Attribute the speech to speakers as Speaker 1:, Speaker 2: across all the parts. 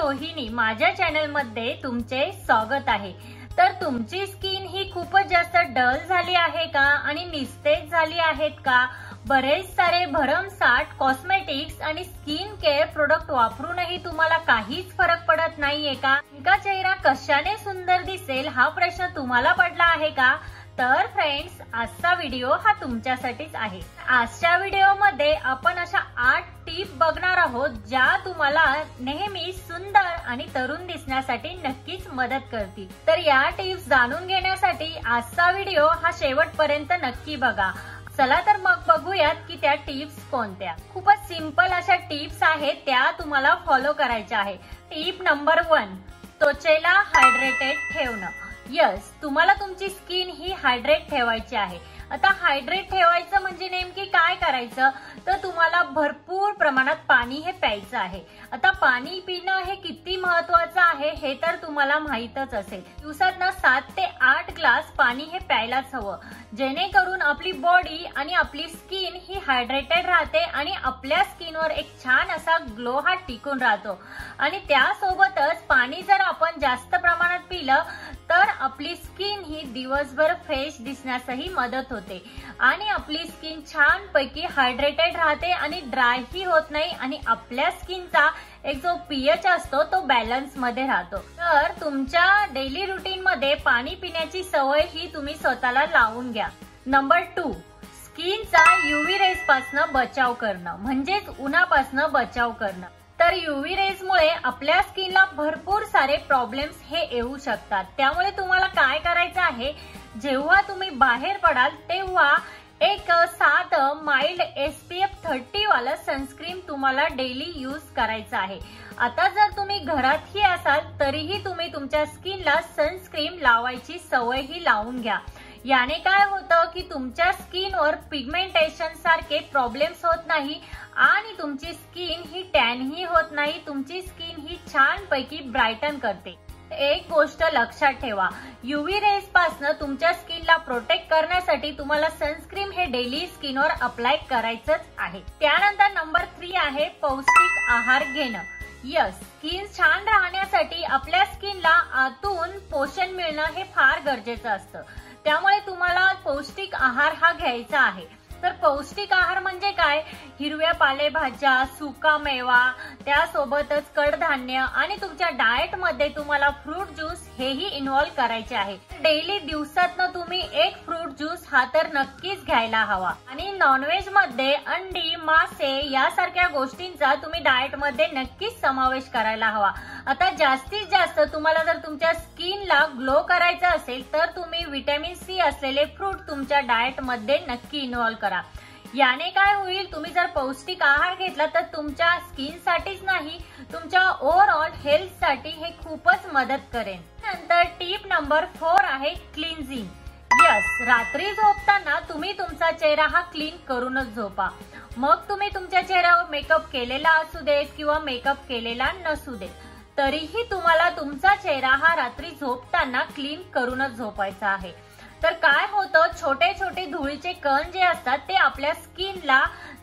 Speaker 1: रोहिणी, माझ्या चॅनल मध्ये तुमचे स्वागत आहे। तर तुमची स्किन ही खूपच जास्त डल झाली आहे का आणि निस्तेज झाली आहेत का? बरेच सारे भरमसाठ कॉस्मेटिक्स आणि स्किन केअर प्रोडक्ट वापरूनही तुम्हाला काहीच फरक पडत नाहीये का? तुमचा चेहरा कशाने सुंदर दिसेल हा प्रश्न तुम्हाला पडला आहे का? तर फ्रेंड्स, आजचा व्हिडिओ हा तुमच्यासाठीच आहे। आजच्या व्हिडिओमध्ये आपण अशा 8 टिप बघणार आहोत ज्या तुम्हाला नेहमी सुंदर आणि तरुण दिसण्यासाठी नक्कीच मदत करतील। तर या टिप्स जाणून घेण्यासाठी आजचा व्हिडिओ हा शेवटपर्यंत नक्की बघा। चला तर मग बघूयात की त्या टिप्स कोणत्या। खूपच सिंपल अशा टिप्स आहेत, त्या तुम्हाला फॉलो करायच्या आहे। टिप नंबर 1, त्वचेला हायड्रेटेड ठेवणं। यस, तुम्हाला तुमची स्किन ही हायड्रेट ठेवायची आहे। आता हायड्रेट ठेवायचं म्हणजे नेमकी काय करायचं, तर तुम्हाला भरपूर प्रमाणात पाणी हे प्यायचं आहे। आता पाणी पिणं हे किती महत्त्वाचं आहे हे तर तुम्हाला माहीतच असेल। दिवसातनं 7 ते 8 ग्लास पाणी हे प्यायलाच हवं, जेणेकरून आपली बॉडी आणि आपली स्किन ही हायड्रेटेड राहते आणि आपल्या स्किनवर एक छान असा ग्लो हा टिकून राहतो। आणि त्यासोबतच पाणी जर आपण जास्त प्रमाणात पिलं तर आपली स्किन ही दिवसभर फ्रेश दिसण्यासही मदत होते आणि आपली स्किन छान पैकी हायड्रेटेड राहते आणि ड्राय ही होत नाही आणि आपल्या स्किनचा एक जो पीएच असतो तो बॅलन्स मध्ये राहतो। तर तुमच्या डेली रुटीन मध्ये पाणी पिण्याची सवय ही तुम्ही स्वतःला लावून घ्या। नंबर 2, स्किनचा यूव्ही रेज पासून बचाव करणं, म्हणजेच उन्हापासून बचाव करणं। तर यूव्ही रेज मुळे आपल्या स्किनला भरपूर सारे प्रॉब्लेम्स हे येऊ शकतात। त्यामुळे तुम्हाला काय करायचं आहे, जेव्हा तुम्ही बाहेर पडाल तेव्हा एक साधं माइल्ड SPF 30 वाला सनस्क्रीन तुम्हाला डेली यूज करायचं आहे। आता जर तुम्ही घरातही असाल तरीही तुम्ही तुमच्या स्किनला सनस्क्रीन लावायची सवय ही लावून घ्या। याने काय होतं की तुमच्या स्किनवर पिगमेंटेशन सारखे प्रॉब्लेम्स होत नाही आणि तुमची स्किन ही टॅन ही होत नाही, तुमची स्किन ही छान पैकी ब्राइटन करते। एक गोष्ट लक्षात ठेवा, यूव्ही रेज पासून तुमच्या स्किनला प्रोटेक्ट करण्यासाठी तुम्हाला सनस्क्रीन हे डेली स्किनवर अप्लाय करायचंच आहे। त्यानंतर नंबर 3 आहे पौष्टिक आहार घेणं। यस, स्किन छान राहण्यासाठी आपल्या स्किनला आतून पोषण मिळणं हे फार गरजेचं असतं। त्यामुळे तुम्हाला पौष्टिक आहार हा घ्यायचा आहे। तर पौष्टिक आहार म्हणजे काय, हिरव्या पालेभाज्या, सुका मेवा, त्यासोबतच कडधान्य आणि तुमच्या डाएट मध्ये तुम्हाला फ्रूट ज्यूस हेही इन्व्हॉल्व करायचे आहे। डेली दिवसातनं तुम्ही एक फ्रूट ज्यूस हा तर नक्कीच घ्यायला हवा। आणि नॉनव्हेज मध्ये अंडी, मासे यासारख्या गोष्टींचा तुम्ही डाएट मध्ये नक्कीच समावेश करायला हवा। आता जास्तीत जास्त तुम्हाला जर तुमच्या स्किनला ग्लो करायचं असेल तर तुम्ही व्हिटॅमिन C असलेले फ्रूट तुमच्या डाएट मध्ये नक्की इन्व्हॉल्व करा। याने काय होईल, तुम्ही जर पौष्टिक आहार घेतला तर तुमच्या स्किन साठीच नाही, तुमच्या ओव्हरऑल हेल्थ साठी हे खूपच मदत करेल। नंतर टिप नंबर 4 आहे क्लिन्झिंग। यस, रात्री झोपताना तुम्ही तुमचा चेहरा हा क्लीन करूनच झोपा। मग तुम्ही तुमच्या चेहऱ्यावर मेकअप केलेला असू देत किंवा मेकअप केलेला नसू देत, तरीही तुम्हाला तुमचा चेहरा हा रात्री झोपताना क्लीन करूनच झोपायचा आहे। तर काय होतं, छोटे छोटे धुळीचे कण जे असतात ते आपल्या स्किनला,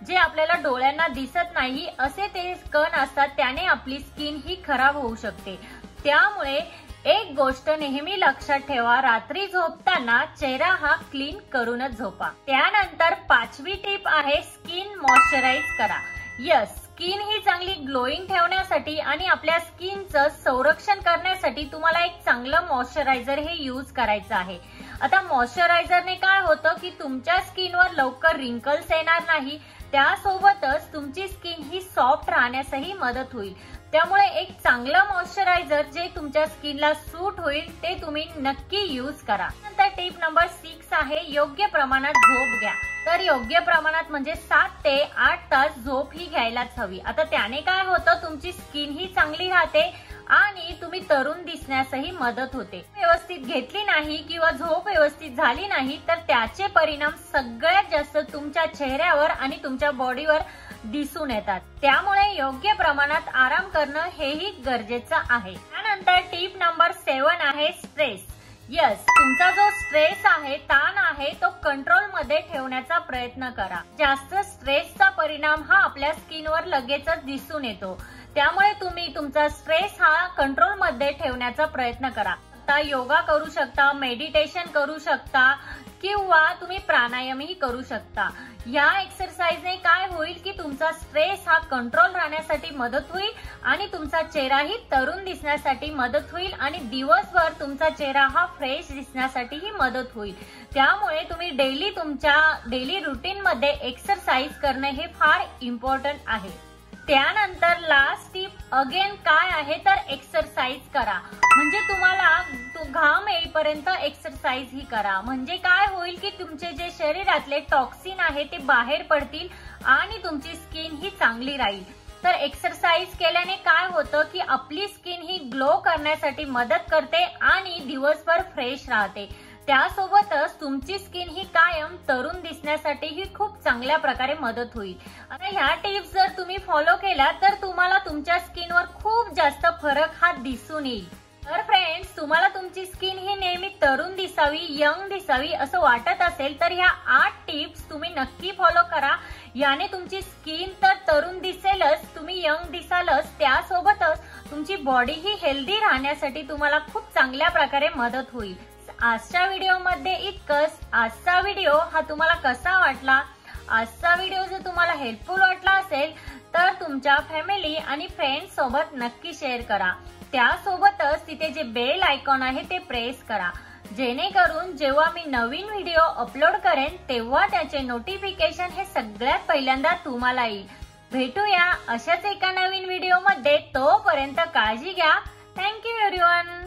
Speaker 1: जे आपल्याला डोळ्यांना दिसत नाही असे ते कण असतात, त्याने आपली स्किन ही खराब होऊ शकते। त्यामुळे एक गोष्ट नेहमी लक्षात ठेवा, रात्री झोपताना चेहरा हा क्लीन करूनच झोपा। त्यानंतर 5वी टिप आहे स्किन मॉइश्चराइज करा। यस, स्किन ही चांगली ग्लोईंग ठेवण्यासाठी आणि आपल्या स्किनचं संरक्षण करण्यासाठी तुम्हाला एक चांगलं मॉइश्चरायझर हे यूज करायचं आहे। आता मॉइश्चरायझरने काय होतं की तुमच्या स्किनवर लवकर रिंकल्स येणार नाही, त्यासोबतच तुमची स्किन ही सॉफ्ट राहण्यासही मदत होईल। त्यामुळे एक चांगलं मॉइश्चरायझर जे तुमच्या स्किनला सूट होईल ते तुम्ही नक्की यूज करा। नंतर टिप नंबर 6 आहे योग्य प्रमाणात झोप घ्या। तर योग्य प्रमाणात म्हणजे 7 ते 8 तास झोप ही घ्यायलाच हवी। आता त्याने काय होतं, तुमची स्किन ही चांगली राहते आणि तुम्ही तरुण दिसण्यासही मदत होते। व्यवस्थित घेतली नाही किंवा झोप व्यवस्थित झाली नाही तर त्याचे परिणाम सगळ्यात जास्त तुमच्या चेहऱ्यावर आणि तुमच्या बॉडीवर दिसून येतात। त्यामुळे योग्य प्रमाणात आराम करणं हेही गरजेचं आहे। त्यानंतर टिप नंबर 7 आहे स्ट्रेस। यस, तुमचा जो स्ट्रेस आहे, ताण आहे, तो कंट्रोल मध्ये ठेवण्याचा प्रयत्न करा। जास्त स्ट्रेसचा परिणाम हा आपल्या स्किनवर लगेचच दिसून येतो। त्यामुळे तुम्ही तुमचा स्ट्रेस हा कंट्रोल मध्ये ठेवण्याचा प्रयत्न करा. योगा करू शकता, मेडिटेशन करू शकता किंवा तुम्ही प्राणायामही करू शकता. या एक्सरसाइजने काय होईल की तुमचा स्ट्रेस हा कंट्रोल राहण्यासाठी मदत होईल आणि तुमचा चेहराही तरुण दिसण्यासाठी मदत होईल आणि दिवसभर तुमचा चेहरा हा फ्रेश दिसण्यासाठीही मदत होईल. त्यामुळे तुम्ही तुमच्या डेली रुटीन मध्ये एक्सरसाइज करणे हे फार इम्पॉर्टंट आहे. त्यानंतर लास्ट टिप अगेन काय आहे तर एक्सरसाइज करा. म्हणजे तुम्हाला घाम येईपर्यंत एक्सरसाइज ही करा. म्हणजे काय होईल की तुमचे जे शरीरातले टॉक्सिन आहे ते बाहेर पडतील आणि तुमची स्किन ही चांगली राहील. तर एक्सरसाइज केल्याने काय होतं की आपली स्किन ही ग्लो करण्यासाठी मदत करते आणि दिवसभर फ्रेश राहते. त्यासोबतच तुमची स्किन ही कायम तरुण दिसण्यासाठी ही खूप चांगल्या प्रकारे मदत होईल. आता ह्या टिप्स जर तुम्ही फॉलो केल्या तर तुम्हाला तुमच्या स्किनवर खूप जास्त फरक हा दिसून येईल. तर फ्रेंड्स, तुम्हाला तुमची स्किन ही नेहमी तरुण दिसावी, यंग दिसावी असं वाटत असेल तर ह्या 8 टिप्स तुम्ही नक्की फॉलो करा. याने तुमची स्किन तर तरुण दिसेलच, तुम्ही यंग दिसालच, त्यासोबतच तुमची बॉडी ही हेल्दी राहण्यासाठी तुम्हाला खूप चांगल्या प्रकारे मदत होईल. आजच्या व्हिडिओमध्ये इतकंच. आजचा व्हिडिओ हा तुम्हाला कसा वाटला? आजचा व्हिडिओ जर तुम्हाला हेल्पफुल वाटला असेल तर तुमच्या फॅमिली आणि फ्रेंड्स सोबत नक्की शेअर करा. त्यासोबतच तिथे जे बेल आयकॉन आहे ते प्रेस करा, जेणेकरून जेव्हा मी नवीन व्हिडिओ अपलोड करेन तेव्हा त्याचे नोटिफिकेशन हे सगळ्यात पहिल्यांदा तुम्हाला येईल. भेटूया अशाच एका नवीन व्हिडिओमध्ये. तोपर्यंत काळजी घ्या. Thank you everyone.